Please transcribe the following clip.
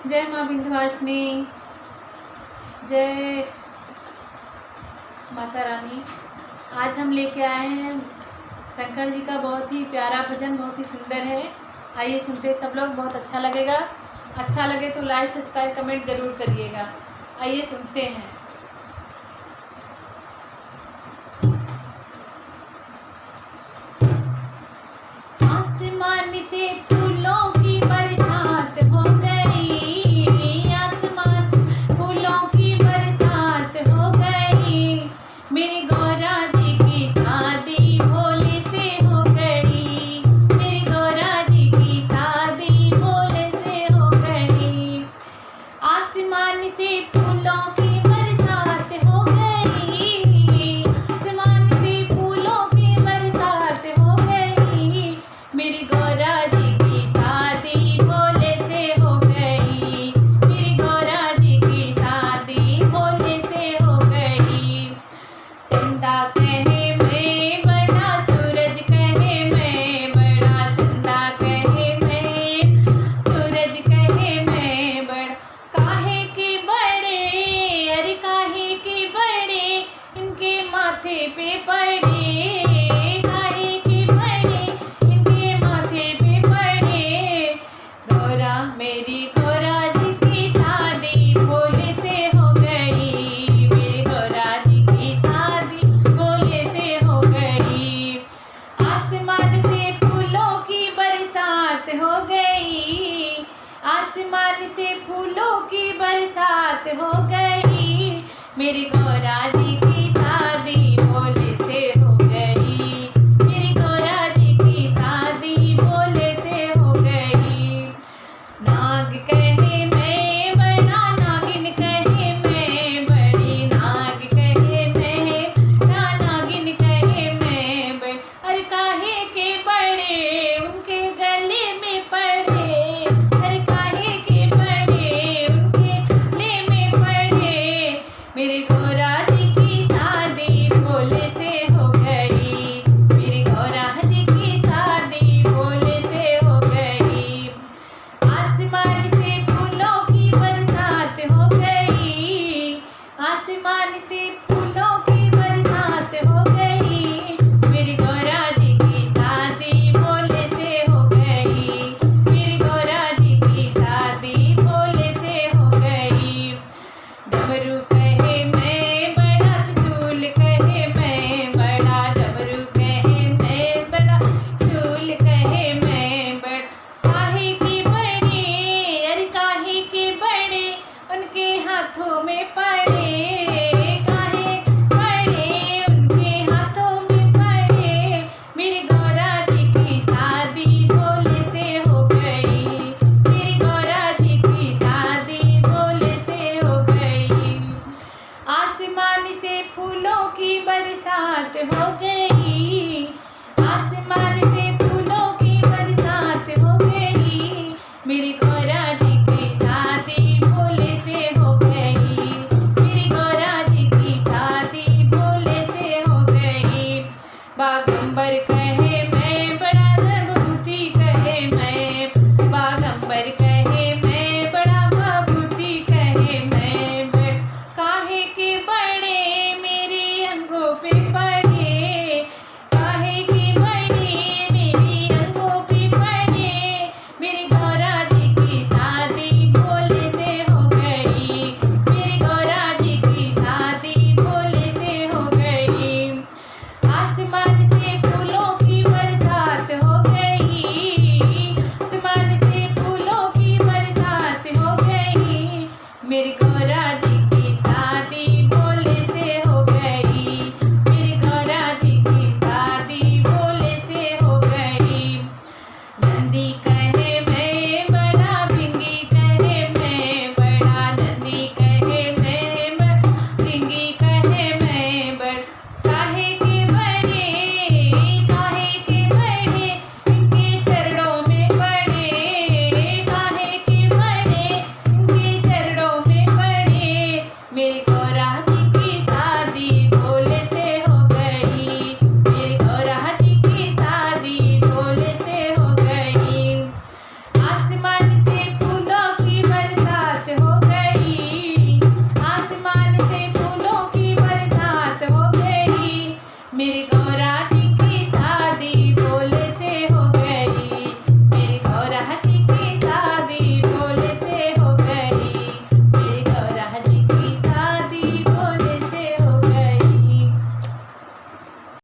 जय माँ विंध्यवासिनी, जय माता रानी। आज हम लेके आए हैं शंकर जी का बहुत ही प्यारा भजन, बहुत ही सुंदर है। आइए सुनते सब लोग, बहुत अच्छा लगेगा। अच्छा लगे तो लाइक सब्सक्राइब कमेंट ज़रूर करिएगा। आइए सुनते हैं। आसमान से फूलों की बरसात हो गई, आसमान फूलों की बरसात हो गई। मेरी गौरा जी की शादी भोले से हो गई, मेरी गौरा जी की शादी भोले से हो गई। आसमान से फूलों की बरसात हो गई, आसमान से फूलों की बरसात हो गई। मेरी गौरा जी की शादी भोले से हो गई, मेरी गौरा जी की शादी भोले से हो गई। चंदा कहे मैं बड़ा, सूरज कहे मैं बड़ा, चंदा कहे मैं, सूरज कहे मैं बड़ा। काहे के बड़े, अरे काहे के बड़े, इनके माथे पे पड़े, काहे के बड़े, इनके माथे पे पड़े। गौरा मेरी गौरा जी की शादी भोले से हो गई, मेरी गौरा जी की शादी भोले से हो गई। आसमान से फूलों की बरसात हो गई, आसमान से फूलों की बरसात हो गई। मेरी गौरा जी की शादी भोले से हो गई, मेरी गौरा जी की शादी भोले से हो गई। नाग कहे मैं